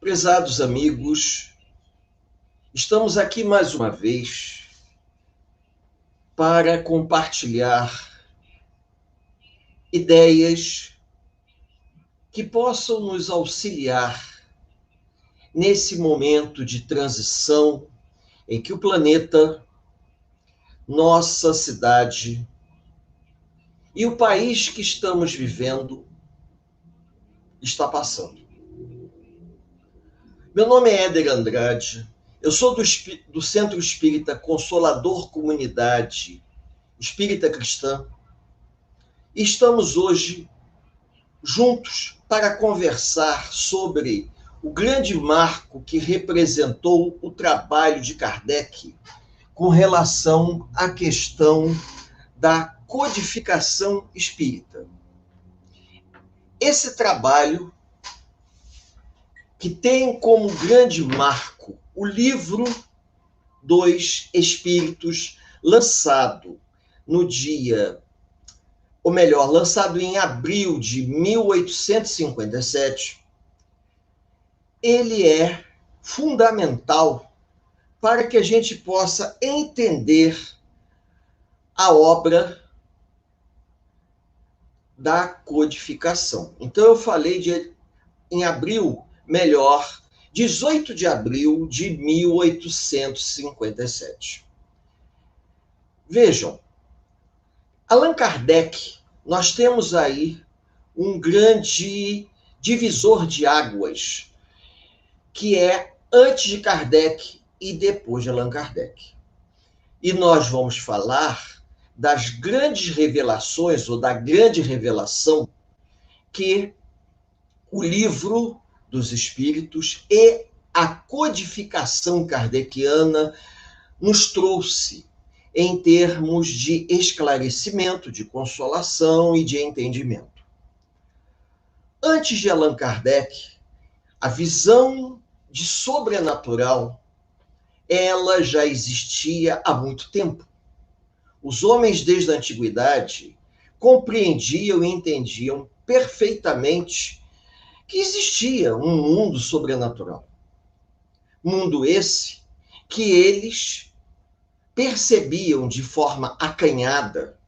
Prezados amigos, estamos aqui mais uma vez para compartilhar ideias que possam nos auxiliar nesse momento de transição em que o planeta, nossa cidade e o país que estamos vivendo está passando. Meu nome é Éder Andrade, eu sou do Centro Espírita Consolador Comunidade Espírita Cristã e estamos hoje juntos para conversar sobre o grande marco que representou o trabalho de Kardec com relação à questão da codificação espírita. Esse trabalho, que tem como grande marco o livro dos Espíritos, lançado lançado em abril de 1857, ele é fundamental para que a gente possa entender a obra da codificação. Então, eu falei em abril, 18 de abril de 1857. Vejam, Allan Kardec, nós temos aí um grande divisor de águas, que é antes de Kardec e depois de Allan Kardec. E nós vamos falar das grandes revelações, ou da grande revelação, que o livro dos Espíritos e a codificação kardeciana nos trouxe em termos de esclarecimento, de consolação e de entendimento. Antes de Allan Kardec, a visão de sobrenatural, ela já existia há muito tempo. Os homens desde a antiguidade compreendiam e entendiam perfeitamente que existia um mundo sobrenatural. Mundo esse que eles percebiam de forma acanhada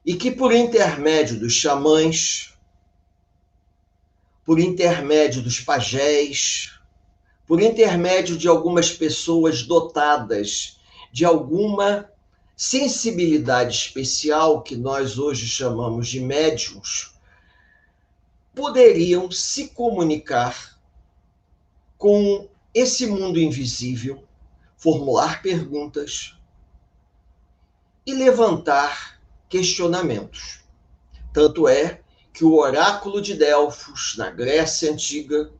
e que, por intermédio dos xamãs, por intermédio dos pajés, por intermédio de algumas pessoas dotadas de alguma sensibilidade especial, que nós hoje chamamos de médiuns, poderiam se comunicar com esse mundo invisível, formular perguntas e levantar questionamentos. Tanto é que o oráculo de Delfos, na Grécia Antiga,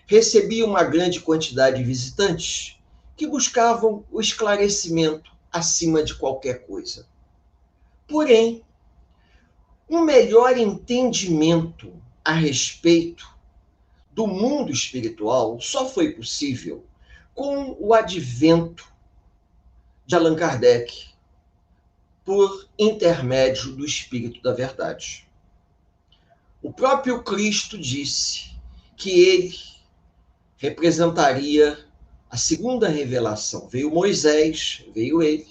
recebia uma grande quantidade de visitantes que buscavam o esclarecimento acima de qualquer coisa. Porém, um melhor entendimento a respeito do mundo espiritual só foi possível com o advento de Allan Kardec, por intermédio do Espírito da Verdade. O próprio Cristo disse que ele representaria a segunda revelação. Veio Moisés, veio ele.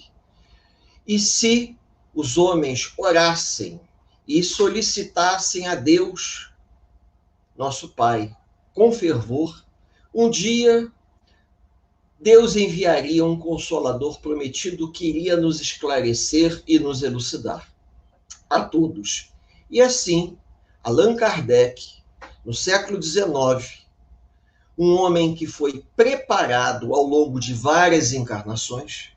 E se os homens orassem e solicitassem a Deus, nosso Pai, com fervor, um dia Deus enviaria um Consolador prometido que iria nos esclarecer e nos elucidar a todos. E assim, Allan Kardec, no século XIX, um homem que foi preparado ao longo de várias encarnações,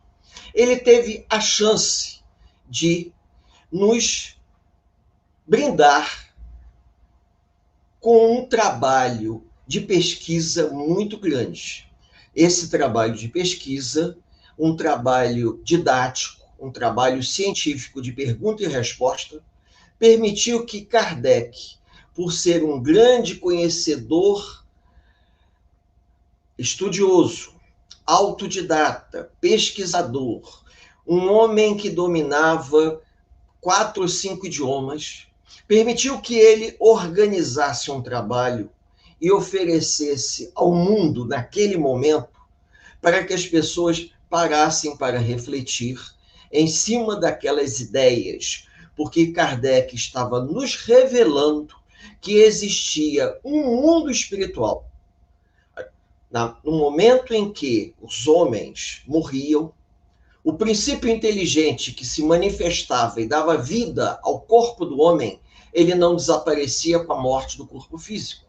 ele teve a chance de nos brindar com um trabalho de pesquisa muito grande. Esse trabalho de pesquisa, um trabalho didático, um trabalho científico de pergunta e resposta, permitiu que Kardec, por ser um grande conhecedor, estudioso, autodidata, pesquisador, um homem que dominava 4 ou 5 idiomas, permitiu que ele organizasse um trabalho e oferecesse ao mundo, naquele momento, para que as pessoas parassem para refletir em cima daquelas ideias, porque Kardec estava nos revelando que existia um mundo espiritual. No momento em que os homens morriam, o princípio inteligente que se manifestava e dava vida ao corpo do homem, ele não desaparecia com a morte do corpo físico.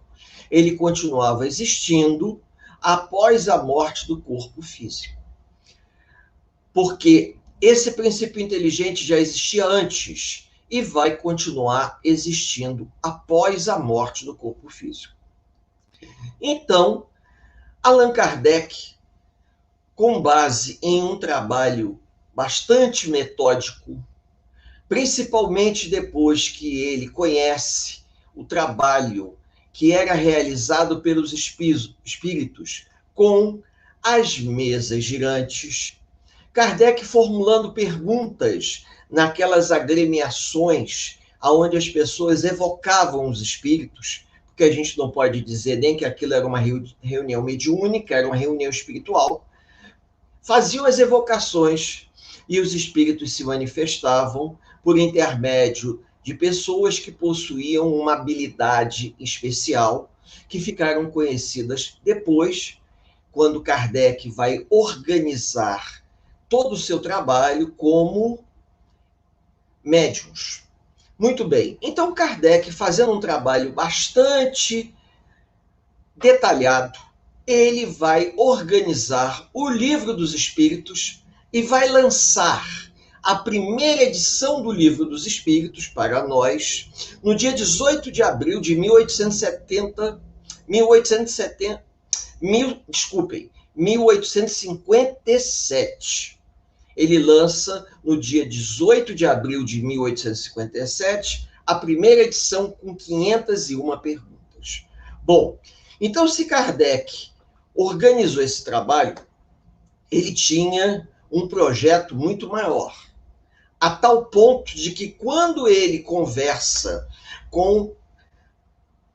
Ele continuava existindo após a morte do corpo físico. Porque esse princípio inteligente já existia antes e vai continuar existindo após a morte do corpo físico. Então, Allan Kardec, com base em um trabalho bastante metódico, principalmente depois que ele conhece o trabalho que era realizado pelos espíritos com as mesas girantes, Kardec formulando perguntas naquelas agremiações onde as pessoas evocavam os espíritos, porque a gente não pode dizer nem que aquilo era uma reunião mediúnica, era uma reunião espiritual, faziam as evocações e os espíritos se manifestavam por intermédio de pessoas que possuíam uma habilidade especial, que ficaram conhecidas depois, quando Kardec vai organizar todo o seu trabalho como médiuns. Muito bem. Então, Kardec, fazendo um trabalho bastante detalhado, ele vai organizar o Livro dos Espíritos e vai lançar a primeira edição do Livro dos Espíritos para nós no dia 18 de abril de 1857. Ele lança no dia 18 de abril de 1857 a primeira edição com 501 perguntas. Bom, então se Kardec organizou esse trabalho, ele tinha um projeto muito maior, a tal ponto de que quando ele conversa com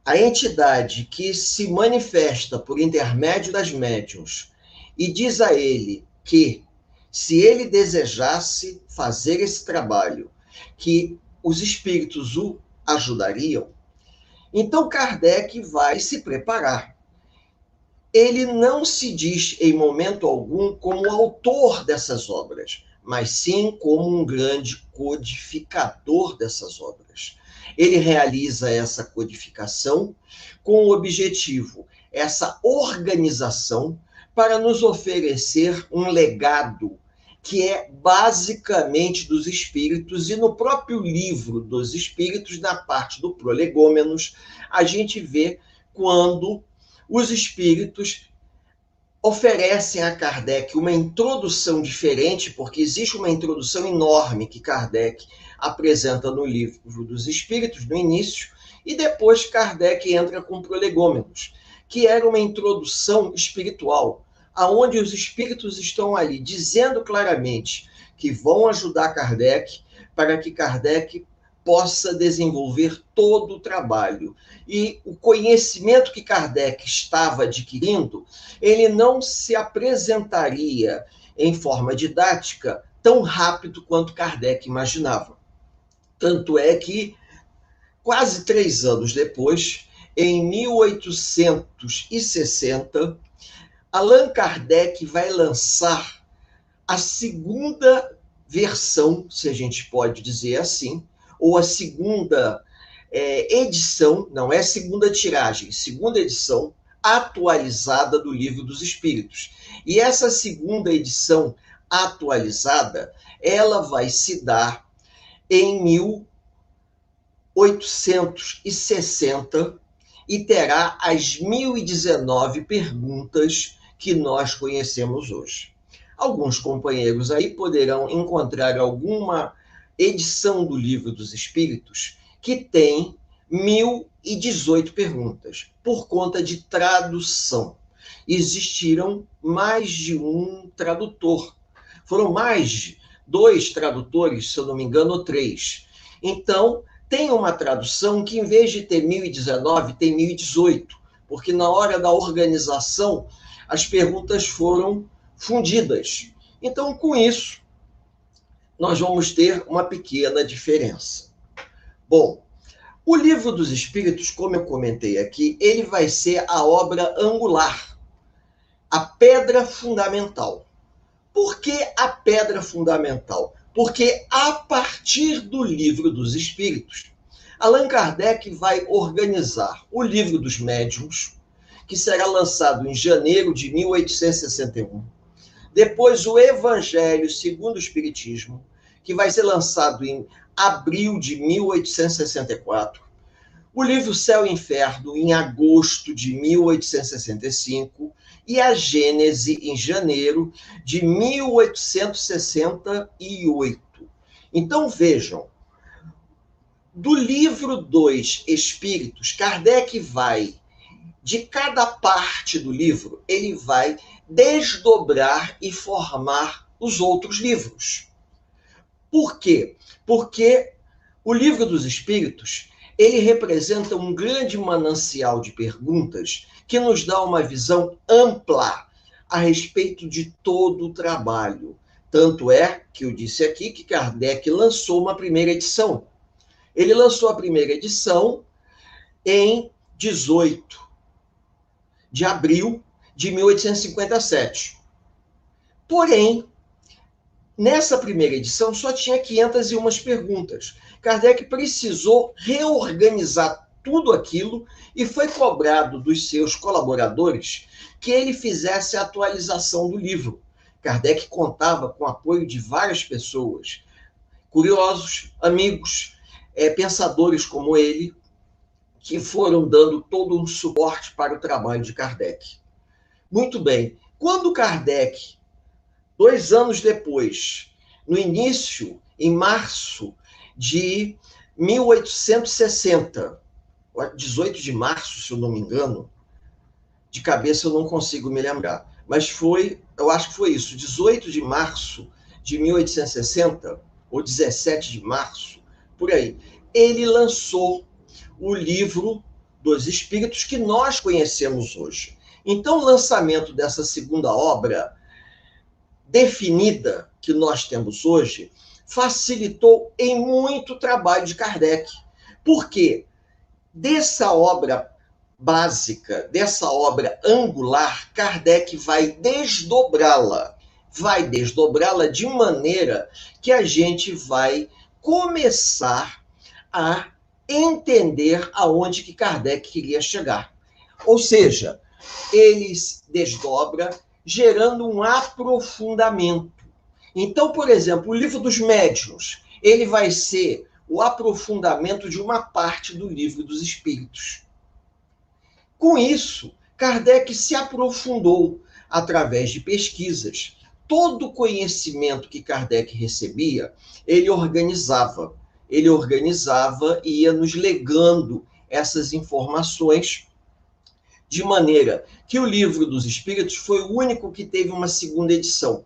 a entidade que se manifesta por intermédio das médiuns e diz a ele que, se ele desejasse fazer esse trabalho, que os espíritos o ajudariam, então Kardec vai se preparar. Ele não se diz em momento algum como autor dessas obras, mas sim como um grande codificador dessas obras. Ele realiza essa codificação com o objetivo, essa organização, para nos oferecer um legado que é basicamente dos espíritos, e no próprio Livro dos Espíritos, na parte do Prolegômenos, a gente vê quando os espíritos oferecem a Kardec uma introdução diferente, porque existe uma introdução enorme que Kardec apresenta no Livro dos Espíritos, no início, e depois Kardec entra com Prolegômenos, que era uma introdução espiritual, aonde os espíritos estão ali dizendo claramente que vão ajudar Kardec para que Kardec possa desenvolver todo o trabalho. E o conhecimento que Kardec estava adquirindo, ele não se apresentaria em forma didática tão rápido quanto Kardec imaginava. Tanto é que, quase 3 anos depois, em 1860, Allan Kardec vai lançar a segunda versão, se a gente pode dizer assim, ou a segunda edição, não é segunda tiragem, segunda edição atualizada do Livro dos Espíritos. E essa segunda edição atualizada, ela vai se dar em 1860 e terá as 1019 perguntas que nós conhecemos hoje. Alguns companheiros aí poderão encontrar alguma edição do Livro dos Espíritos que tem 1018 perguntas, por conta de tradução. Existiram mais de um tradutor. Foram mais de 2 tradutores, se eu não me engano, 3. Então, tem uma tradução que, em vez de ter 1019, tem 1018, porque na hora da organização as perguntas foram fundidas. Então, com isso, nós vamos ter uma pequena diferença. Bom, o Livro dos Espíritos, como eu comentei aqui, ele vai ser a obra angular, a pedra fundamental. Por que a pedra fundamental? Porque a partir do Livro dos Espíritos, Allan Kardec vai organizar o Livro dos Médiuns, que será lançado em janeiro de 1861. Depois, o Evangelho segundo o Espiritismo, que vai ser lançado em abril de 1864. O livro Céu e Inferno, em agosto de 1865, e a Gênese, em janeiro de 1868. Então, vejam, do livro dos Espíritos, Kardec vai, de cada parte do livro, ele vai desdobrar e formar os outros livros. Por quê? Porque o Livro dos Espíritos, ele representa um grande manancial de perguntas que nos dá uma visão ampla a respeito de todo o trabalho. Tanto é que eu disse aqui que Kardec lançou uma primeira edição. Ele lançou a primeira edição em 18 de abril de 1857. Porém, nessa primeira edição só tinha 501 perguntas. Kardec precisou reorganizar tudo aquilo e foi cobrado dos seus colaboradores que ele fizesse a atualização do livro. Kardec contava com o apoio de várias pessoas, curiosos, amigos, pensadores como ele, que foram dando todo um suporte para o trabalho de Kardec. Muito bem. Quando Kardec, 2 anos depois, no início, em março de 1860, 18 de março, se eu não me engano, de cabeça eu não consigo me lembrar, mas foi, eu acho que foi isso, 18 de março de 1860, ou 17 de março, por aí, ele lançou o Livro dos Espíritos que nós conhecemos hoje. Então, o lançamento dessa segunda obra definida que nós temos hoje facilitou em muito o trabalho de Kardec. Porque dessa obra básica, dessa obra angular, Kardec vai desdobrá-la de maneira que a gente vai começar a entender aonde que Kardec queria chegar. Ou seja, ele desdobra gerando um aprofundamento. Então, por exemplo, o Livro dos Médiuns, ele vai ser o aprofundamento de uma parte do Livro dos Espíritos. Com isso, Kardec se aprofundou através de pesquisas. Todo o conhecimento que Kardec recebia, ele organizava e ia nos legando essas informações, de maneira que o Livro dos Espíritos foi o único que teve uma segunda edição,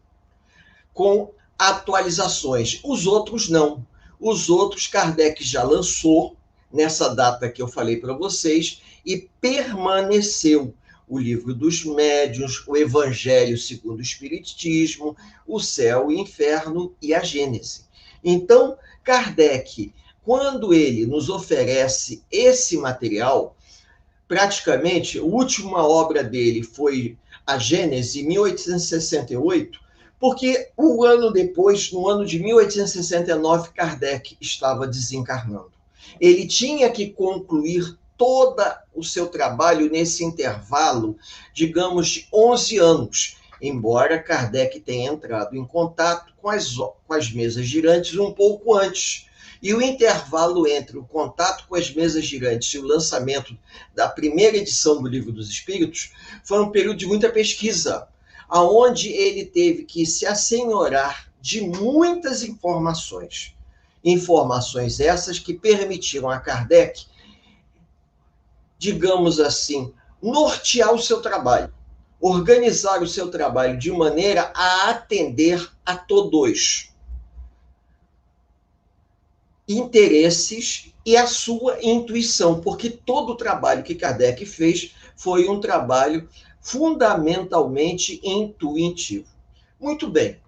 com atualizações. Os outros não. Os outros Kardec já lançou nessa data que eu falei para vocês e permaneceu o Livro dos Médiuns, o Evangelho segundo o Espiritismo, o Céu e o Inferno e a Gênese. Então, Kardec, quando ele nos oferece esse material, praticamente, a última obra dele foi a Gênese, em 1868, porque um ano depois, no ano de 1869, Kardec estava desencarnando. Ele tinha que concluir todo o seu trabalho nesse intervalo, digamos, de 11 anos, embora Kardec tenha entrado em contato com as mesas girantes um pouco antes. E o intervalo entre o contato com as mesas girantes e o lançamento da primeira edição do Livro dos Espíritos foi um período de muita pesquisa, aonde ele teve que se assenhorar de muitas informações. Informações essas que permitiram a Kardec, digamos assim, nortear o seu trabalho, organizar o seu trabalho de maneira a atender a todos interesses e a sua intuição, porque todo o trabalho que Kardec fez foi um trabalho fundamentalmente intuitivo. Muito bem.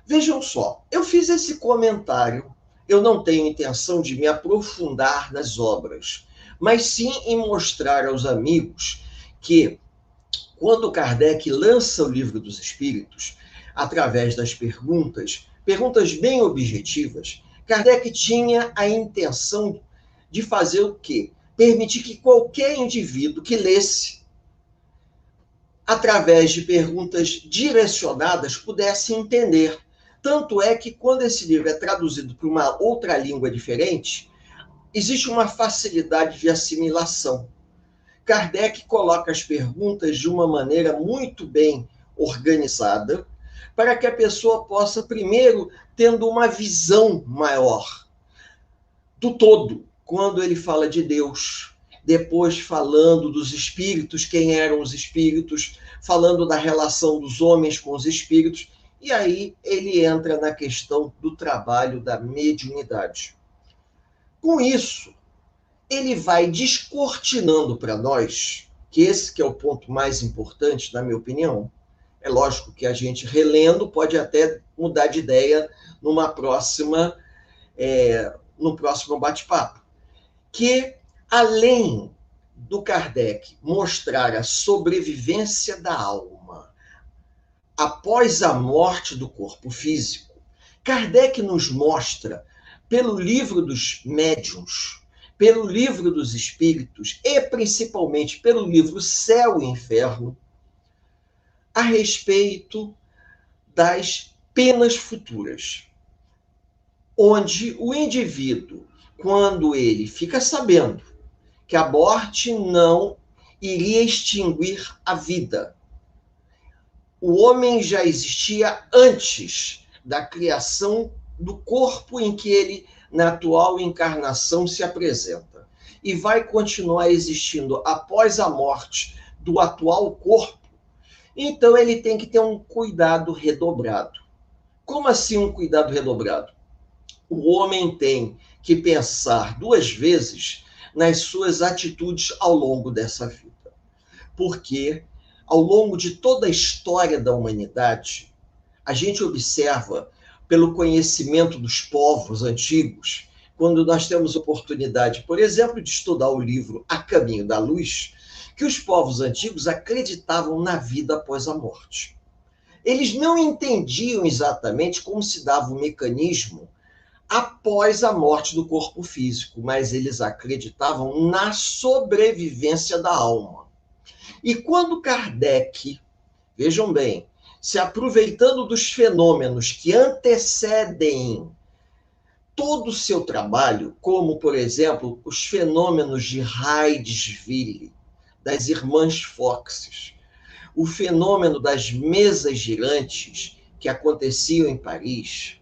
Vejam só, eu fiz esse comentário, eu não tenho intenção de me aprofundar nas obras, mas sim em mostrar aos amigos que, quando Kardec lança o Livro dos Espíritos, através das perguntas bem objetivas, Kardec tinha a intenção de fazer o quê? Permitir que qualquer indivíduo que lesse, através de perguntas direcionadas, pudesse entender. Tanto é que, quando esse livro é traduzido para uma outra língua diferente, existe uma facilidade de assimilação. Kardec coloca as perguntas de uma maneira muito bem organizada, para que a pessoa possa, primeiro, tendo uma visão maior do todo, quando ele fala de Deus, depois falando dos espíritos, quem eram os espíritos, falando da relação dos homens com os espíritos, e aí ele entra na questão do trabalho da mediunidade. Com isso, ele vai descortinando para nós, que esse que é o ponto mais importante, na minha opinião. É lógico que a gente, relendo, pode até mudar de ideia no próximo bate-papo. Que, além do Kardec mostrar a sobrevivência da alma após a morte do corpo físico, Kardec nos mostra, pelo livro dos médiuns, pelo livro dos espíritos e principalmente pelo livro Céu e Inferno, a respeito das penas futuras, onde o indivíduo, quando ele fica sabendo que a morte não iria extinguir a vida, o homem já existia antes da criação do corpo em que ele, na atual encarnação, se apresenta, e vai continuar existindo após a morte do atual corpo, então ele tem que ter um cuidado redobrado. Como assim um cuidado redobrado? O homem tem que pensar 2 vezes nas suas atitudes ao longo dessa vida. Porque, ao longo de toda a história da humanidade, a gente observa, pelo conhecimento dos povos antigos, quando nós temos oportunidade, por exemplo, de estudar o livro A Caminho da Luz, que os povos antigos acreditavam na vida após a morte. Eles não entendiam exatamente como se dava o mecanismo após a morte do corpo físico, mas eles acreditavam na sobrevivência da alma. E quando Kardec, vejam bem, se aproveitando dos fenômenos que antecedem todo o seu trabalho, como, por exemplo, os fenômenos de Hydesville, das irmãs Foxes, o fenômeno das mesas girantes que aconteciam em Paris,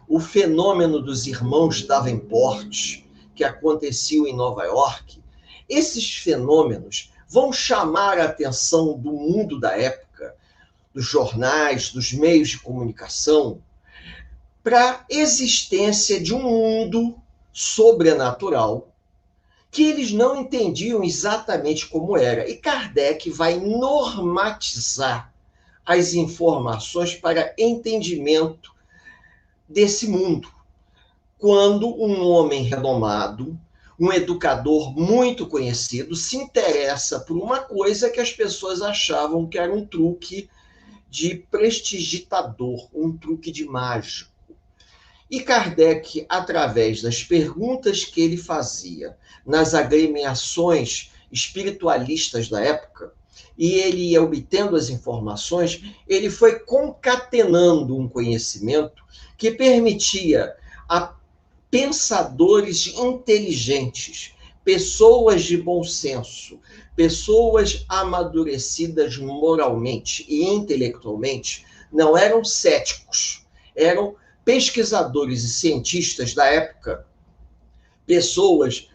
o fenômeno dos irmãos Davenport, que aconteciam em Nova York, esses fenômenos vão chamar a atenção do mundo da época, dos jornais, dos meios de comunicação, para a existência de um mundo sobrenatural que eles não entendiam exatamente como era. E Kardec vai normatizar as informações para entendimento desse mundo. Quando um homem renomado, um educador muito conhecido, se interessa por uma coisa que as pessoas achavam que era um truque de prestidigitador, um truque de mágico. E Kardec, através das perguntas que ele fazia nas agremiações espiritualistas da época, e ele ia obtendo as informações, ele foi concatenando um conhecimento que permitia a pensadores inteligentes, pessoas de bom senso, pessoas amadurecidas moralmente e intelectualmente, não eram céticos, eram pesquisadores e cientistas da época, pessoas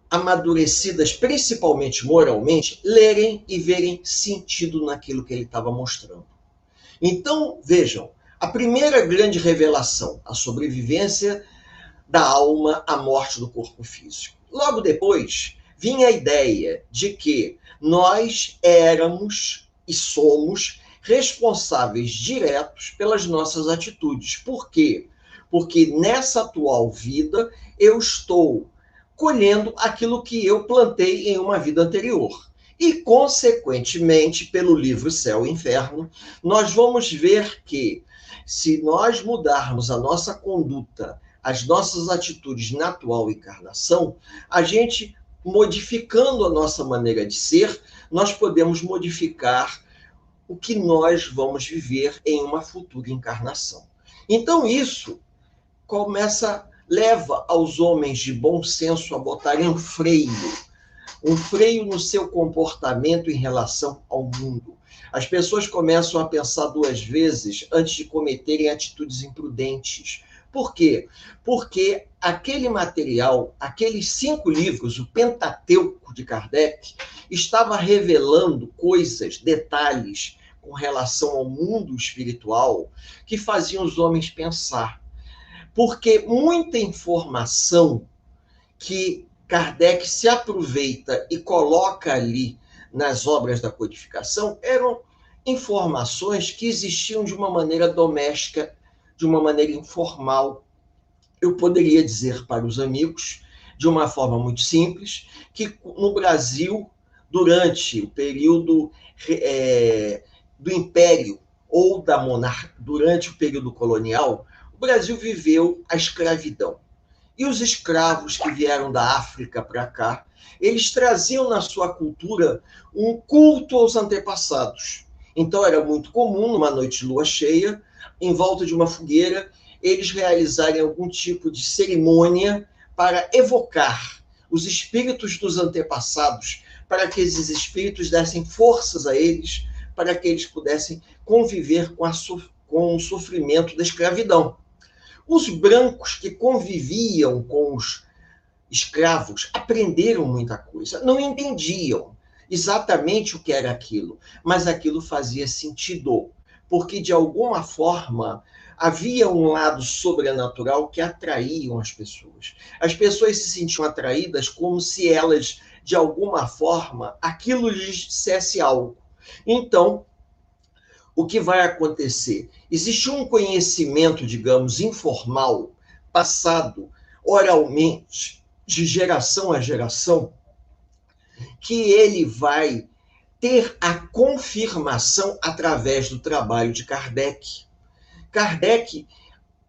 amadurecidas principalmente moralmente, lerem e verem sentido naquilo que ele estava mostrando. Então, vejam, a primeira grande revelação, a sobrevivência da alma à morte do corpo físico. Logo depois, vinha a ideia de que nós éramos e somos responsáveis diretos pelas nossas atitudes. Por quê? Porque nessa atual vida eu estou colhendo aquilo que eu plantei em uma vida anterior. E, consequentemente, pelo livro Céu e Inferno, nós vamos ver que, se nós mudarmos a nossa conduta, as nossas atitudes na atual encarnação, a gente, modificando a nossa maneira de ser, nós podemos modificar o que nós vamos viver em uma futura encarnação. Então, isso leva aos homens de bom senso a botarem um freio no seu comportamento em relação ao mundo. As pessoas começam a pensar duas vezes antes de cometerem atitudes imprudentes. Por quê? Porque aquele material, aqueles 5 livros, o Pentateuco de Kardec, estava revelando coisas, detalhes com relação ao mundo espiritual que faziam os homens pensar. Porque muita informação que Kardec se aproveita e coloca ali nas obras da codificação eram informações que existiam de uma maneira doméstica, de uma maneira informal. Eu poderia dizer para os amigos, de uma forma muito simples, que no Brasil, durante o período do Império ou da monarquia, durante o período colonial, o Brasil viveu a escravidão. E os escravos que vieram da África para cá, eles traziam na sua cultura um culto aos antepassados. Então era muito comum, numa noite de lua cheia, em volta de uma fogueira, eles realizarem algum tipo de cerimônia para evocar os espíritos dos antepassados, para que esses espíritos dessem forças a eles, para que eles pudessem conviver com o sofrimento da escravidão. Os brancos que conviviam com os escravos aprenderam muita coisa, não entendiam exatamente o que era aquilo, mas aquilo fazia sentido, porque de alguma forma havia um lado sobrenatural que atraíam as pessoas. As pessoas se sentiam atraídas como se elas, de alguma forma, aquilo lhes dissesse algo. Então, o que vai acontecer? Existe um conhecimento, digamos, informal, passado oralmente, de geração a geração, que ele vai ter a confirmação através do trabalho de Kardec. Kardec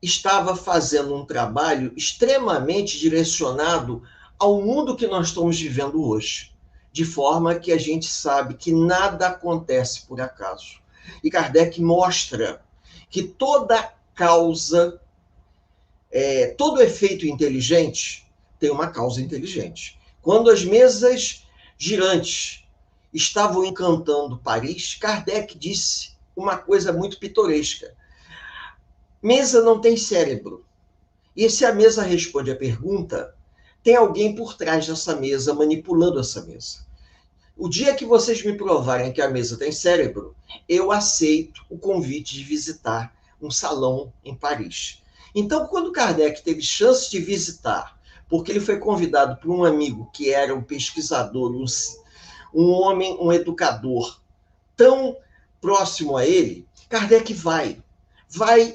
estava fazendo um trabalho extremamente direcionado ao mundo que nós estamos vivendo hoje, de forma que a gente sabe que nada acontece por acaso. E Kardec mostra que toda causa, todo efeito inteligente tem uma causa inteligente. Quando as mesas girantes estavam encantando Paris, Kardec disse uma coisa muito pitoresca. Mesa não tem cérebro. E se a mesa responde a pergunta, tem alguém por trás dessa mesa, manipulando essa mesa. O dia que vocês me provarem que a mesa tem cérebro, eu aceito o convite de visitar um salão em Paris. Então, quando Kardec teve chance de visitar, porque ele foi convidado por um amigo que era um pesquisador, um homem, um educador tão próximo a ele, Kardec vai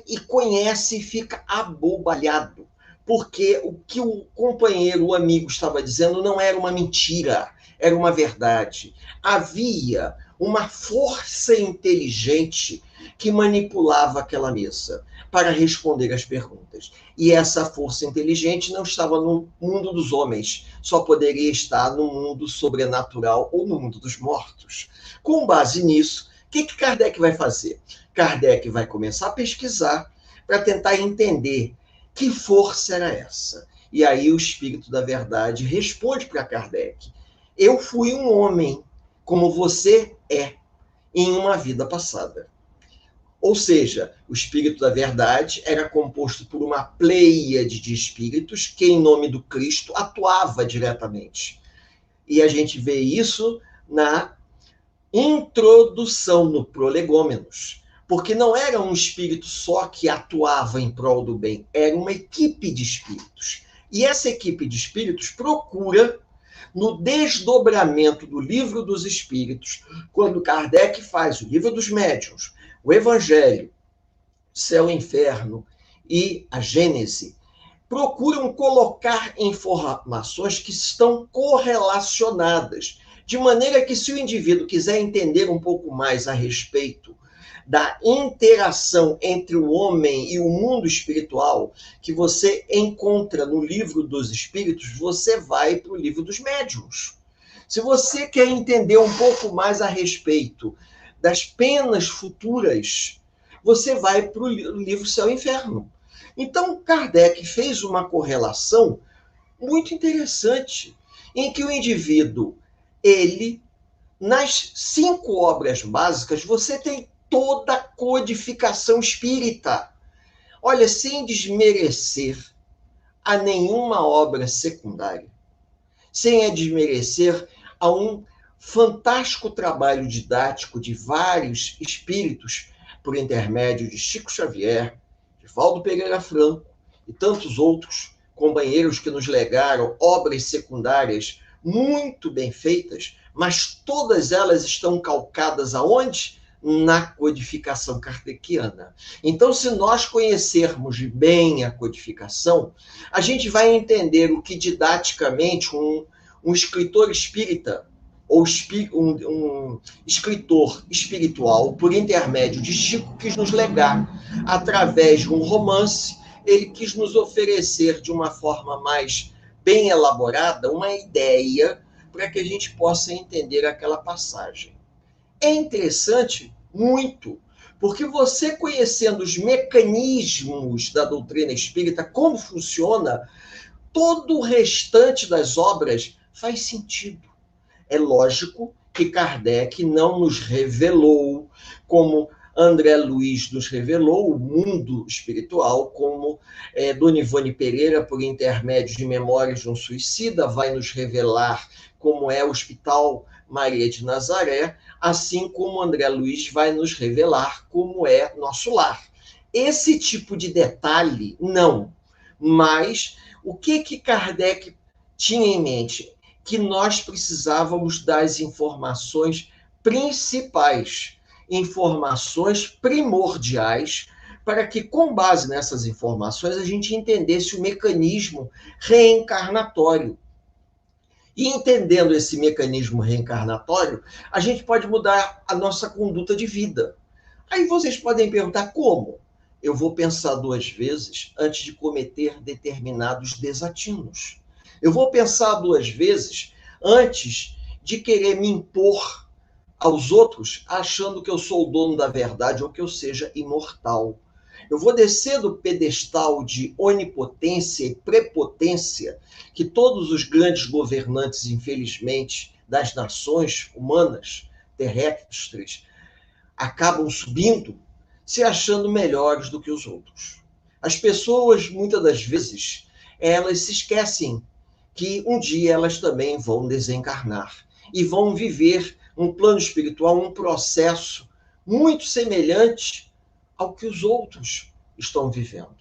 e conhece e fica abobalhado, porque o que o companheiro, o amigo estava dizendo não era uma mentira, era uma verdade. Havia uma força inteligente que manipulava aquela mesa para responder às perguntas. E essa força inteligente não estava no mundo dos homens, só poderia estar no mundo sobrenatural ou no mundo dos mortos. Com base nisso, o que Kardec vai fazer? Kardec vai começar a pesquisar para tentar entender que força era essa. E aí o Espírito da Verdade responde para Kardec: eu fui um homem, como você é, em uma vida passada. Ou seja, o Espírito da Verdade era composto por uma pleiade de espíritos que, em nome do Cristo, atuava diretamente. E a gente vê isso na introdução, no Prolegômenos. Porque não era um espírito só que atuava em prol do bem, era uma equipe de espíritos. E essa equipe de espíritos procura No desdobramento do Livro dos Espíritos, quando Kardec faz o Livro dos Médiuns, o Evangelho, Céu e Inferno e a Gênese, procuram colocar informações que estão correlacionadas, de maneira que, se o indivíduo quiser entender um pouco mais a respeito da interação entre o homem e o mundo espiritual, que você encontra no Livro dos Espíritos, você vai para o Livro dos Médiuns. Se você quer entender um pouco mais a respeito das penas futuras, você vai para o livro Céu e Inferno. Então, Kardec fez uma correlação muito interessante, em que o indivíduo, ele, nas 5 obras básicas, você tem toda a codificação espírita. Olha, sem desmerecer a nenhuma obra secundária, sem desmerecer a um fantástico trabalho didático de vários espíritos, por intermédio de Chico Xavier, de Valdo Pereira Franco e tantos outros companheiros que nos legaram obras secundárias muito bem feitas, mas todas elas estão calcadas aonde? Na codificação kardeciana. Então, se nós conhecermos bem a codificação, a gente vai entender o que didaticamente um escritor espírita ou um escritor espiritual, por intermédio de Chico, quis nos legar. Através de um romance, ele quis nos oferecer, de uma forma mais bem elaborada, uma ideia para que a gente possa entender aquela passagem. É interessante, muito, porque você conhecendo os mecanismos da doutrina espírita, como funciona, todo o restante das obras faz sentido. É lógico que Kardec não nos revelou, como André Luiz nos revelou, o mundo espiritual, como Dona Ivone Pereira, por intermédio de Memórias de um Suicida, vai nos revelar como é o Hospital Maria de Nazaré, assim como André Luiz vai nos revelar como é nosso lar. Esse tipo de detalhe, não. Mas o que Kardec tinha em mente? Que nós precisávamos das informações principais, informações primordiais, para que, com base nessas informações, a gente entendesse o mecanismo reencarnatório. E entendendo esse mecanismo reencarnatório, a gente pode mudar a nossa conduta de vida. Aí vocês podem perguntar como? Eu vou pensar 2 vezes antes de cometer determinados desatinos. Eu vou pensar 2 vezes antes de querer me impor aos outros, achando que eu sou o dono da verdade ou que eu seja imortal. Eu vou descer do pedestal de onipotência e prepotência que todos os grandes governantes, infelizmente, das nações humanas, terrestres, acabam subindo, se achando melhores do que os outros. As pessoas, muitas das vezes, elas se esquecem que um dia elas também vão desencarnar e vão viver um plano espiritual, um processo muito semelhante ao que os outros estão vivendo.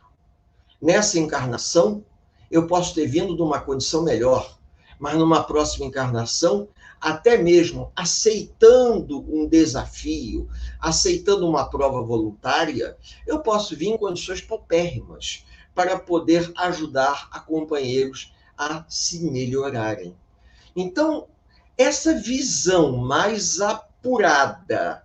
Nessa encarnação, eu posso ter vindo de uma condição melhor, mas numa próxima encarnação, até mesmo aceitando um desafio, aceitando uma prova voluntária, eu posso vir em condições paupérrimas para poder ajudar a companheiros a se melhorarem. Então, essa visão mais apurada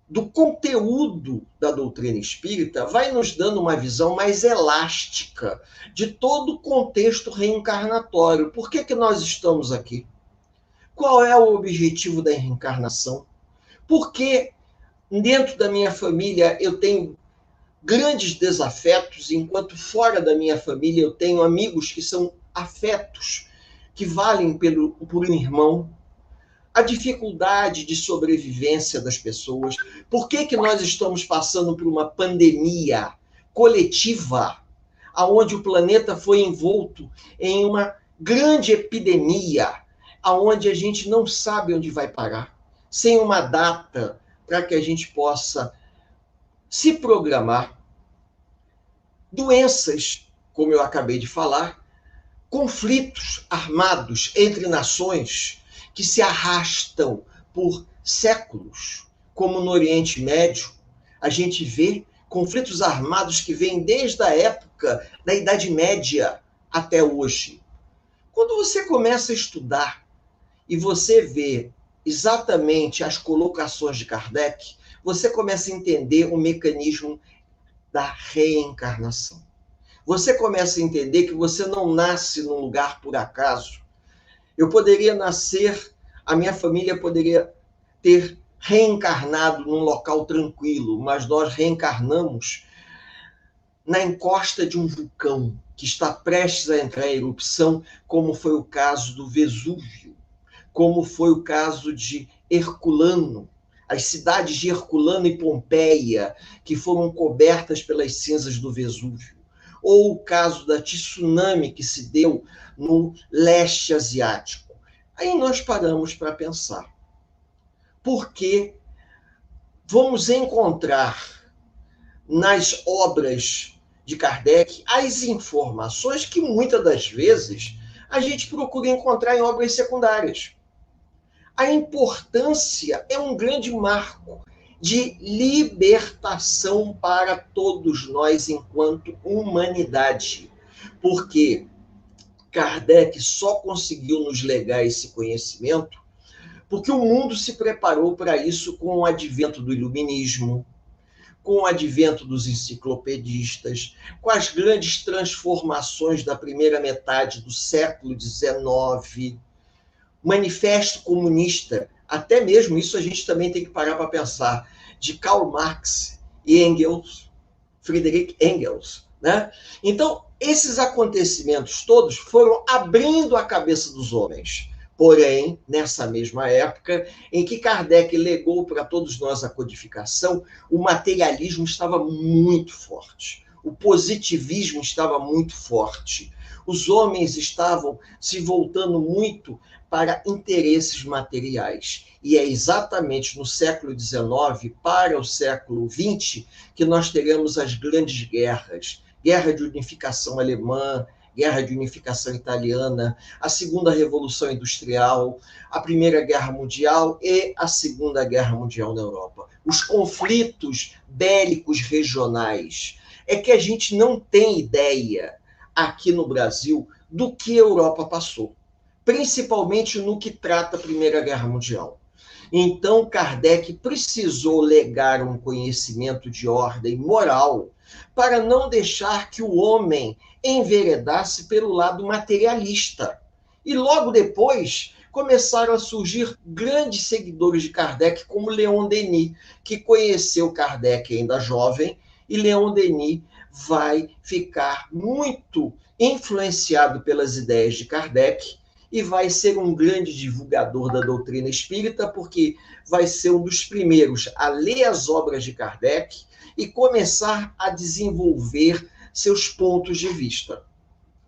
do conteúdo da doutrina espírita vai nos dando uma visão mais elástica de todo o contexto reencarnatório. Por que nós estamos aqui? Qual é o objetivo da reencarnação? Por que dentro da minha família eu tenho grandes desafetos, enquanto fora da minha família eu tenho amigos que são afetos, que valem por um irmão? A dificuldade de sobrevivência das pessoas. Por que nós estamos passando por uma pandemia coletiva, onde o planeta foi envolto em uma grande epidemia, onde a gente não sabe onde vai parar, sem uma data para que a gente possa se programar? Doenças, como eu acabei de falar, conflitos armados entre nações que se arrastam por séculos, como no Oriente Médio. A gente vê conflitos armados que vêm desde a época da Idade Média até hoje. Quando você começa a estudar e você vê exatamente as colocações de Kardec, você começa a entender o mecanismo da reencarnação. Você começa a entender que você não nasce num lugar por acaso. Eu poderia nascer, a minha família poderia ter reencarnado num local tranquilo, mas nós reencarnamos na encosta de um vulcão que está prestes a entrar em erupção, como foi o caso do Vesúvio, como foi o caso de Herculano, as cidades de Herculano e Pompeia, que foram cobertas pelas cinzas do Vesúvio, ou o caso da tsunami que se deu no leste asiático. Aí nós paramos para pensar. Porque vamos encontrar nas obras de Kardec as informações que muitas das vezes a gente procura encontrar em obras secundárias. A importância é um grande marco de libertação para todos nós enquanto humanidade, porque Kardec só conseguiu nos legar esse conhecimento porque o mundo se preparou para isso com o advento do iluminismo, com o advento dos enciclopedistas, com as grandes transformações da primeira metade do século XIX, Manifesto Comunista, até mesmo isso a gente também tem que parar para pensar, de Karl Marx e Engels, Friedrich Engels, né? Então, esses acontecimentos todos foram abrindo a cabeça dos homens. Porém, nessa mesma época em que Kardec legou para todos nós a codificação, o materialismo estava muito forte, o positivismo estava muito forte, os homens estavam se voltando muito para interesses materiais. E é exatamente no século XIX para o século XX que nós teremos as grandes guerras, Guerra de Unificação Alemã, Guerra de Unificação Italiana, a Segunda Revolução Industrial, a Primeira Guerra Mundial e a Segunda Guerra Mundial na Europa. Os conflitos bélicos regionais. É que a gente não tem ideia aqui no Brasil do que a Europa passou, principalmente no que trata a Primeira Guerra Mundial. Então, Kardec precisou legar um conhecimento de ordem moral para não deixar que o homem enveredasse pelo lado materialista. E logo depois começaram a surgir grandes seguidores de Kardec, como Leon Denis, que conheceu Kardec ainda jovem, e Leon Denis vai ficar muito influenciado pelas ideias de Kardec e vai ser um grande divulgador da doutrina espírita, porque vai ser um dos primeiros a ler as obras de Kardec e começar a desenvolver seus pontos de vista.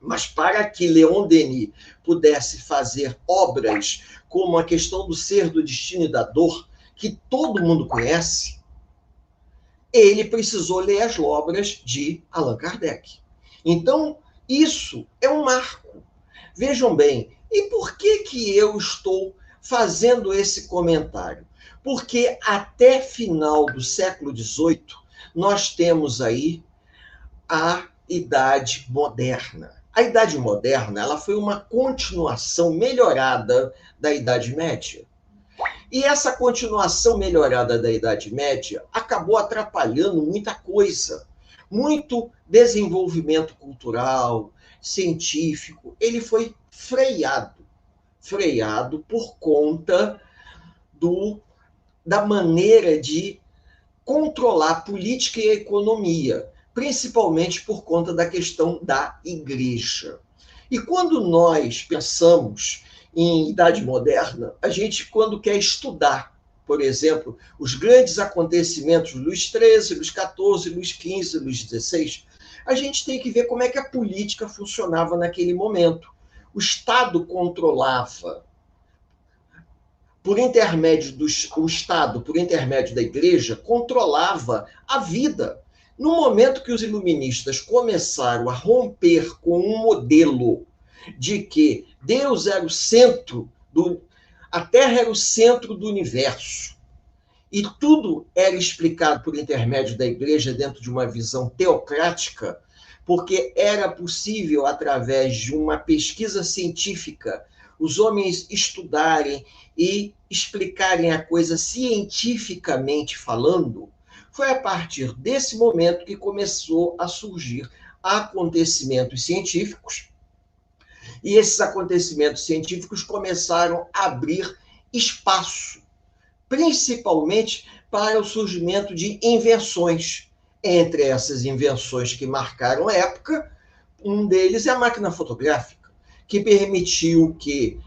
Mas para que Leon Denis pudesse fazer obras como a questão do ser, do destino e da dor, que todo mundo conhece, ele precisou ler as obras de Allan Kardec. Então, isso é um marco. Vejam bem, e por que eu estou fazendo esse comentário? Porque até final do século XVIII, nós temos aí a Idade Moderna. A Idade Moderna, ela foi uma continuação melhorada da Idade Média. E essa continuação melhorada da Idade Média acabou atrapalhando muita coisa. Muito desenvolvimento cultural, científico, ele foi freado por conta da maneira de controlar a política e a economia, principalmente por conta da questão da igreja. E quando nós pensamos em Idade Moderna, a gente, quando quer estudar, por exemplo, os grandes acontecimentos, Luís XIII, Luís XIV, Luís XV, Luís XVI, a gente tem que ver como é que a política funcionava naquele momento. O Estado controlava, o Estado, por intermédio da Igreja, controlava a vida. No momento que os iluministas começaram a romper com um modelo de que Deus era o centro a Terra era o centro do universo. E tudo era explicado por intermédio da igreja dentro de uma visão teocrática, porque era possível, através de uma pesquisa científica, os homens estudarem e explicarem a coisa cientificamente falando. Foi a partir desse momento que começou a surgir acontecimentos científicos, e esses acontecimentos científicos começaram a abrir espaço, principalmente para o surgimento de invenções. Entre essas invenções que marcaram a época, um deles é a máquina fotográfica, que permitiu que,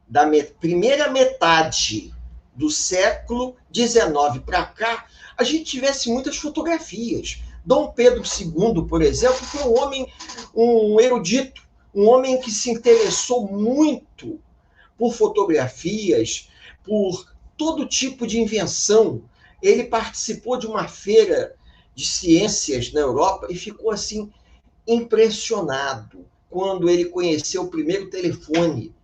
da primeira metade do século XIX para cá, a gente tivesse muitas fotografias. Dom Pedro II, por exemplo, foi um homem, um erudito, um homem que se interessou muito por fotografias, por todo tipo de invenção. Ele participou de uma feira de ciências na Europa e ficou assim impressionado quando ele conheceu o primeiro telefone.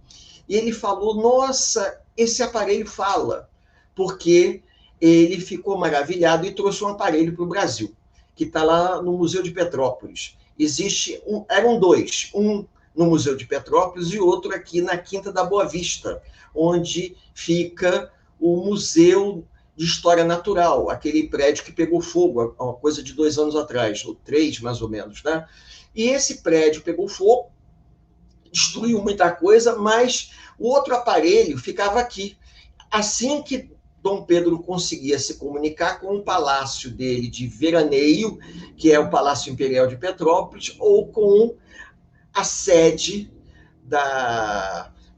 E ele falou: nossa, esse aparelho fala, porque ele ficou maravilhado e trouxe um aparelho para o Brasil, que está lá no Museu de Petrópolis. Eram dois, um no Museu de Petrópolis e outro aqui na Quinta da Boa Vista, onde fica o Museu de História Natural, aquele prédio que pegou fogo, uma coisa de 2 anos atrás, ou 3 mais ou menos, né? E esse prédio pegou fogo, destruiu muita coisa, mas o outro aparelho ficava aqui. Assim que Dom Pedro conseguia se comunicar com o palácio dele de veraneio, que é o Palácio Imperial de Petrópolis, ou com a sede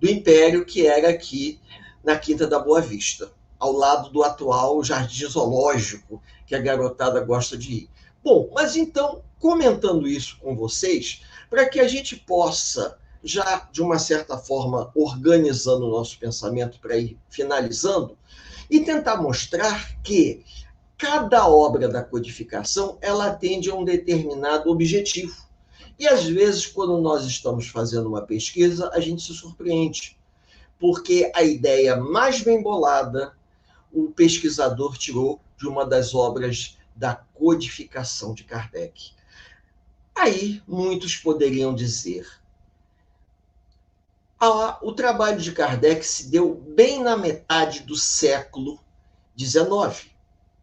do Império, que era aqui na Quinta da Boa Vista, ao lado do atual Jardim Zoológico, que a garotada gosta de ir. Bom, mas então, comentando isso com vocês, para que a gente possa, já de uma certa forma, organizando o nosso pensamento para ir finalizando, e tentar mostrar que cada obra da codificação ela atende a um determinado objetivo. E às vezes, quando nós estamos fazendo uma pesquisa, a gente se surpreende, porque a ideia mais bem bolada o pesquisador tirou de uma das obras da codificação de Kardec. Aí, muitos poderiam dizer: o trabalho de Kardec se deu bem na metade do século XIX.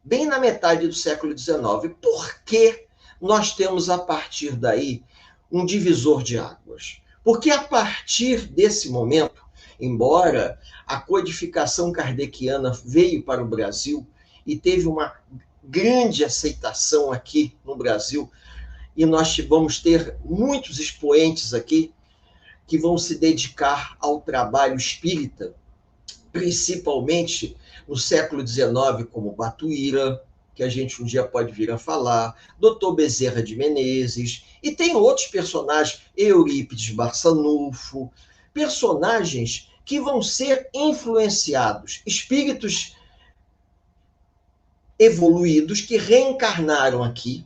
Bem na metade do século XIX. Por que nós temos, a partir daí, um divisor de águas? Porque, a partir desse momento, embora a codificação kardeciana veio para o Brasil e teve uma grande aceitação aqui no Brasil, e nós vamos ter muitos expoentes aqui que vão se dedicar ao trabalho espírita, principalmente no século XIX, como Batuíra, que a gente um dia pode vir a falar, Dr. Bezerra de Menezes, e tem outros personagens, Eurípides Barçanufo, personagens que vão ser influenciados, espíritos evoluídos que reencarnaram aqui,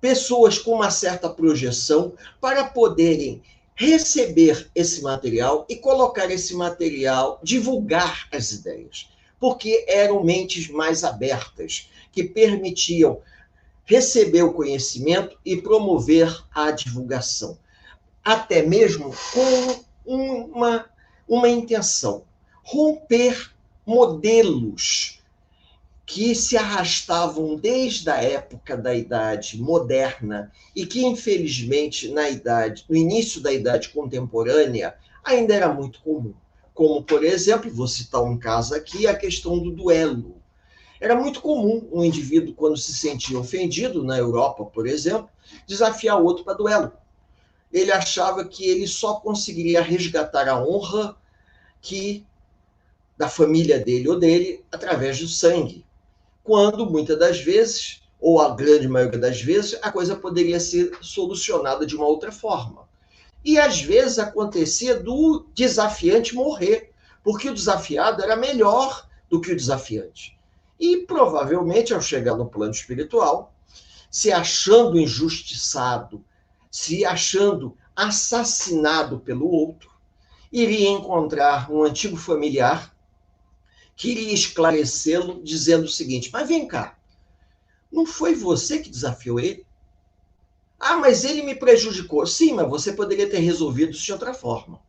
pessoas com uma certa projeção, para poderem receber esse material e colocar esse material, divulgar as ideias, porque eram mentes mais abertas, que permitiam receber o conhecimento e promover a divulgação, até mesmo com uma intenção: romper modelos que se arrastavam desde a época da Idade Moderna e que, infelizmente, no início da Idade Contemporânea, ainda era muito comum. Como, por exemplo, vou citar um caso aqui, a questão do duelo. Era muito comum um indivíduo, quando se sentia ofendido, na Europa, por exemplo, desafiar o outro para duelo. Ele achava que ele só conseguiria resgatar a honra da família dele ou dele através do sangue, quando muitas das vezes, ou a grande maioria das vezes, a coisa poderia ser solucionada de uma outra forma. E às vezes acontecia do desafiante morrer, porque o desafiado era melhor do que o desafiante. E provavelmente, ao chegar no plano espiritual, se achando injustiçado, se achando assassinado pelo outro, iria encontrar um antigo familiar que iria esclarecê-lo dizendo o seguinte: mas vem cá, não foi você que desafiou ele? Ah, mas ele me prejudicou. Sim, mas você poderia ter resolvido isso de outra forma.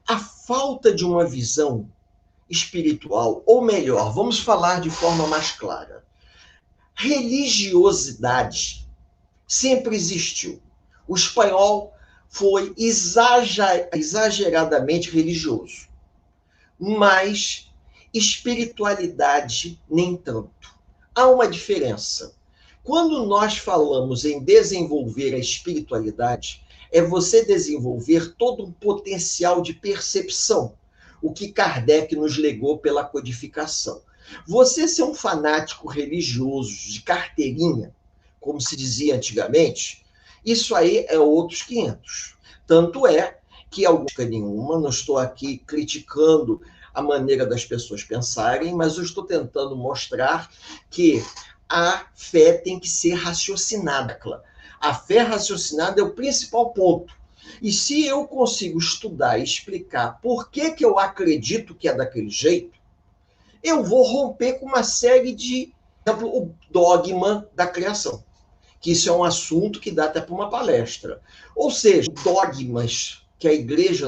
A falta de uma visão espiritual, ou melhor, vamos falar de forma mais clara, religiosidade sempre existiu. O espanhol foi exageradamente religioso, mas espiritualidade nem tanto. Há uma diferença. Quando nós falamos em desenvolver a espiritualidade, é você desenvolver todo um potencial de percepção, o que Kardec nos legou pela codificação. Você ser um fanático religioso de carteirinha, como se dizia antigamente, isso aí é outros 500. Tanto é que, nenhuma, não estou aqui criticando a maneira das pessoas pensarem, mas eu estou tentando mostrar que a fé tem que ser raciocinada. A fé raciocinada é o principal ponto. E se eu consigo estudar e explicar por que eu acredito que é daquele jeito, eu vou romper com uma série de, por exemplo, o dogma da criação, que isso é um assunto que dá até para uma palestra. Ou seja, dogmas que a igreja,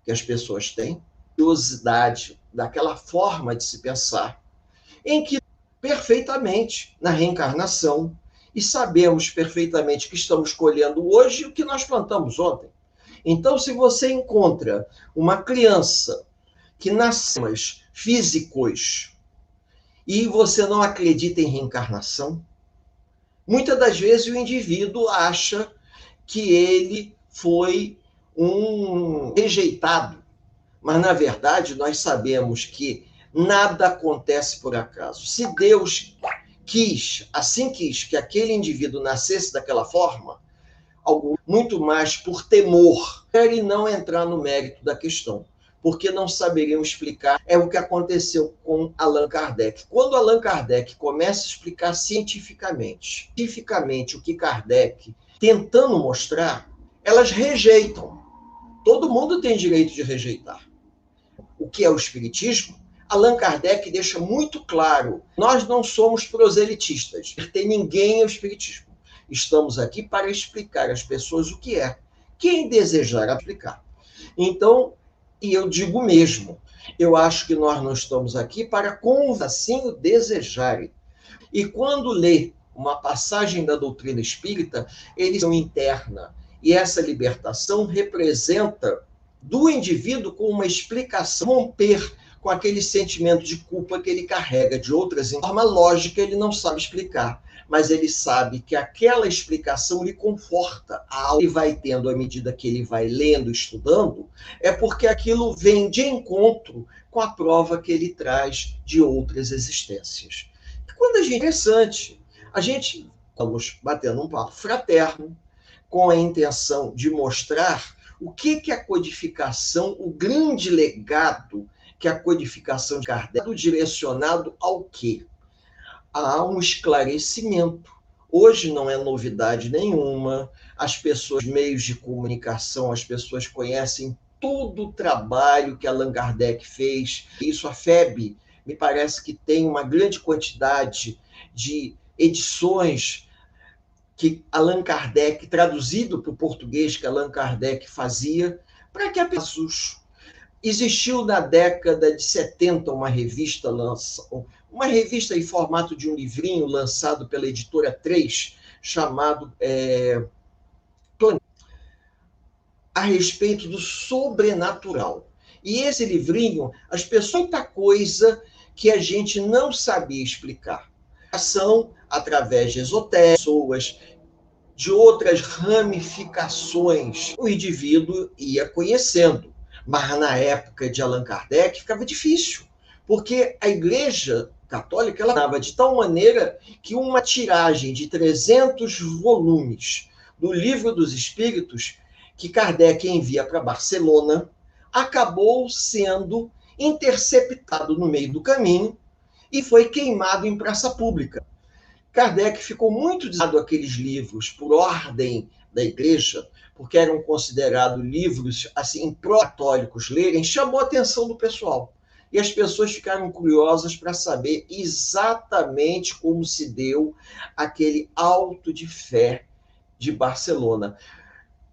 que as pessoas têm, curiosidade daquela forma de se pensar, em que perfeitamente na reencarnação e sabemos perfeitamente que estamos colhendo hoje o que nós plantamos ontem. Então, se você encontra uma criança que nasce físicos e você não acredita em reencarnação, muitas das vezes o indivíduo acha que ele foi um rejeitado, mas na verdade nós sabemos que nada acontece por acaso. Se Deus quis, assim quis, que aquele indivíduo nascesse daquela forma, algo muito mais por temor, e não entrar no mérito da questão, porque não saberiam explicar. É o que aconteceu com Allan Kardec. Quando Allan Kardec começa a explicar cientificamente o que Kardec tentando mostrar, elas rejeitam. Todo mundo tem direito de rejeitar. O que é o espiritismo? Allan Kardec deixa muito claro: nós não somos proselitistas, não tem ninguém ao espiritismo. Estamos aqui para explicar às pessoas o que é. Quem desejar explicar. Então, e eu digo mesmo, eu acho que nós não estamos aqui para, como assim o desejarem. E quando lê uma passagem da doutrina espírita, eles são interna. E essa libertação representa do indivíduo com uma explicação, romper com aquele sentimento de culpa que ele carrega de outras, de forma lógica ele não sabe explicar, mas ele sabe que aquela explicação lhe conforta a alma que vai tendo à medida que ele vai lendo, estudando, é porque aquilo vem de encontro com a prova que ele traz de outras existências. Quando a gente é interessante, a gente estamos batendo um papo fraterno com a intenção de mostrar o que a codificação, o grande legado que a codificação de Kardec, direcionado ao quê? Há um esclarecimento. Hoje não é novidade nenhuma, as pessoas, meios de comunicação, as pessoas conhecem todo o trabalho que Allan Kardec fez. Isso, a FEB, me parece que tem uma grande quantidade de edições que Allan Kardec, traduzido para o português que Allan Kardec fazia, para que a pessoa... Existiu na década de 70 uma revista em formato de um livrinho lançado pela editora 3, chamado a respeito do sobrenatural. E esse livrinho, as pessoas, muita coisa que a gente não sabia explicar. São através de esotéricos, de outras ramificações, o indivíduo ia conhecendo. Mas na época de Allan Kardec ficava difícil, porque a Igreja Católica ela dava de tal maneira que uma tiragem de 300 volumes do Livro dos Espíritos, que Kardec envia para Barcelona, acabou sendo interceptado no meio do caminho e foi queimado em praça pública. Kardec ficou muito desagrado aqueles livros por ordem da Igreja, porque eram considerados livros assim pró-católicos lerem, chamou a atenção do pessoal. E as pessoas ficaram curiosas para saber exatamente como se deu aquele auto de fé de Barcelona.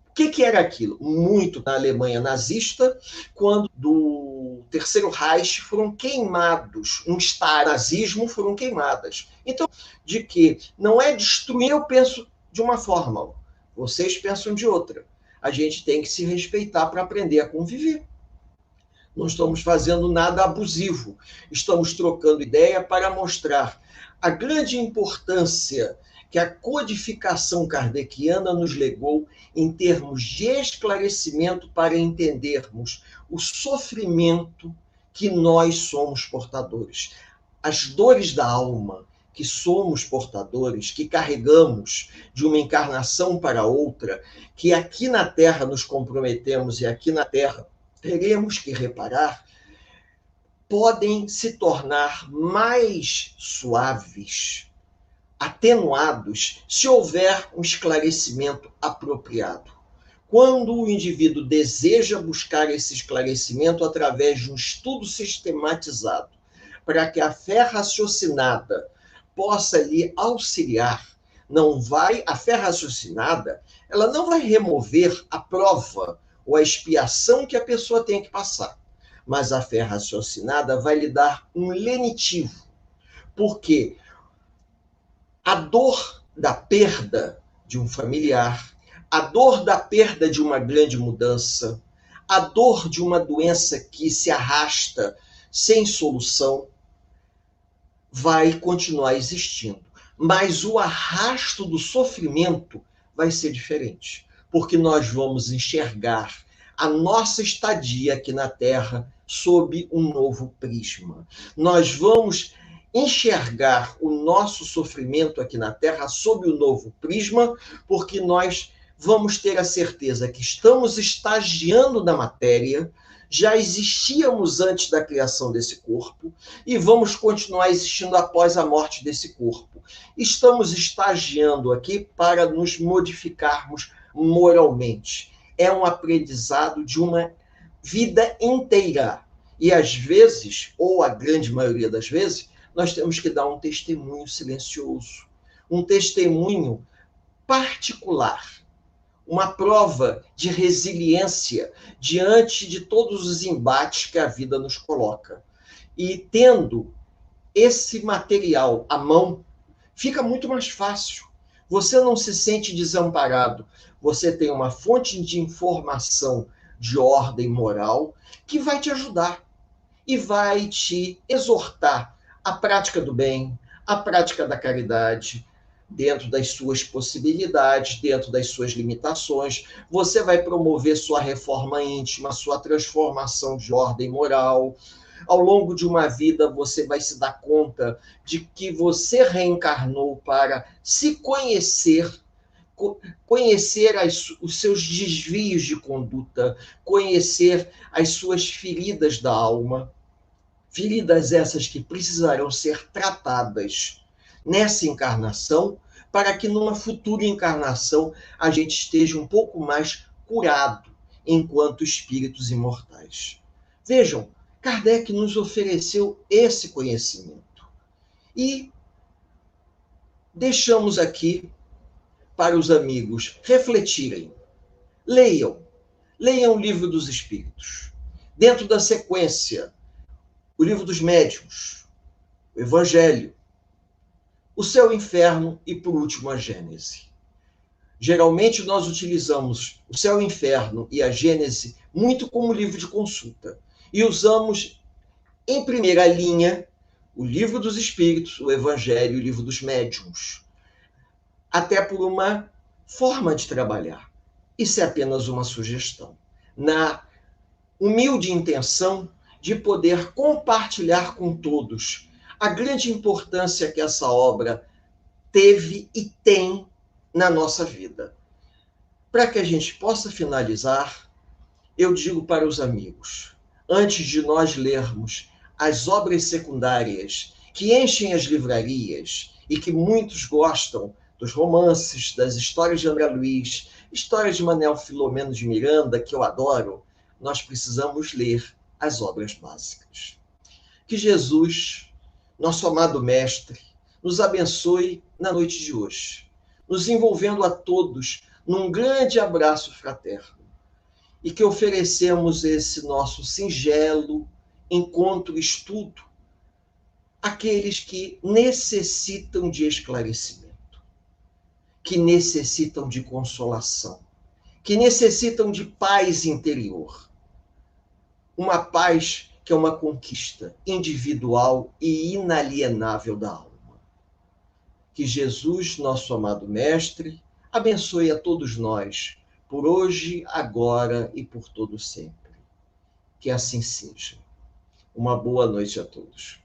O que era aquilo? Muito na Alemanha nazista, quando do Terceiro Reich foram queimados, um Estado nazismo foram queimadas. Então, de que não é destruir, eu penso de uma forma, vocês pensam de outra. A gente tem que se respeitar para aprender a conviver. Não estamos fazendo nada abusivo, estamos trocando ideia para mostrar a grande importância que a codificação kardeciana nos legou em termos de esclarecimento para entendermos o sofrimento que nós somos portadores, as dores da alma que somos portadores, que carregamos de uma encarnação para outra, que aqui na Terra nos comprometemos e aqui na Terra teremos que reparar, podem se tornar mais suaves, atenuados, se houver um esclarecimento apropriado. Quando o indivíduo deseja buscar esse esclarecimento através de um estudo sistematizado, para que a fé raciocinada possa lhe auxiliar, a fé raciocinada, ela não vai remover a prova ou a expiação que a pessoa tem que passar, mas a fé raciocinada vai lhe dar um lenitivo, porque a dor da perda de um familiar, a dor da perda de uma grande mudança, a dor de uma doença que se arrasta sem solução, vai continuar existindo. Mas o arrasto do sofrimento vai ser diferente, porque nós vamos enxergar a nossa estadia aqui na Terra sob um novo prisma. Nós vamos enxergar o nosso sofrimento aqui na Terra sob um novo prisma, porque nós vamos ter a certeza que estamos estagiando na matéria, já existíamos antes da criação desse corpo e vamos continuar existindo após a morte desse corpo. Estamos estagiando aqui para nos modificarmos moralmente. É um aprendizado de uma vida inteira. E às vezes, ou a grande maioria das vezes, nós temos que dar um testemunho silencioso, um testemunho particular, uma prova de resiliência diante de todos os embates que a vida nos coloca. E tendo esse material à mão, fica muito mais fácil. Você não se sente desamparado. Você tem uma fonte de informação de ordem moral que vai te ajudar e vai te exortar à prática do bem, à prática da caridade, dentro das suas possibilidades, dentro das suas limitações. Você vai promover sua reforma íntima, sua transformação de ordem moral. Ao longo de uma vida, você vai se dar conta de que você reencarnou para se conhecer, conhecer os seus desvios de conduta, conhecer as suas feridas da alma, feridas essas que precisarão ser tratadas nessa encarnação, para que numa futura encarnação a gente esteja um pouco mais curado enquanto espíritos imortais. Vejam, Kardec nos ofereceu esse conhecimento. E deixamos aqui para os amigos refletirem. Leiam o Livro dos Espíritos. Dentro da sequência, o Livro dos Médiuns, o Evangelho, o Céu e o Inferno e, por último, a Gênese. Geralmente, nós utilizamos o Céu e o Inferno e a Gênese muito como livro de consulta. E usamos, em primeira linha, o Livro dos Espíritos, o Evangelho e o Livro dos Médiuns. Até por uma forma de trabalhar. Isso é apenas uma sugestão. Na humilde intenção de poder compartilhar com todos a grande importância que essa obra teve e tem na nossa vida. Para que a gente possa finalizar, eu digo para os amigos, antes de nós lermos as obras secundárias que enchem as livrarias e que muitos gostam dos romances, das histórias de André Luiz História de Manuel Filomeno de Miranda, que eu adoro, nós precisamos ler as obras básicas. Que Jesus, nosso amado Mestre, nos abençoe na noite de hoje, nos envolvendo a todos num grande abraço fraterno, e que oferecemos esse nosso singelo encontro-estudo àqueles que necessitam de esclarecimento, que necessitam de consolação, que necessitam de paz interior. Uma paz que é uma conquista individual e inalienável da alma. Que Jesus, nosso amado Mestre, abençoe a todos nós, por hoje, agora e por todo sempre. Que assim seja. Uma boa noite a todos.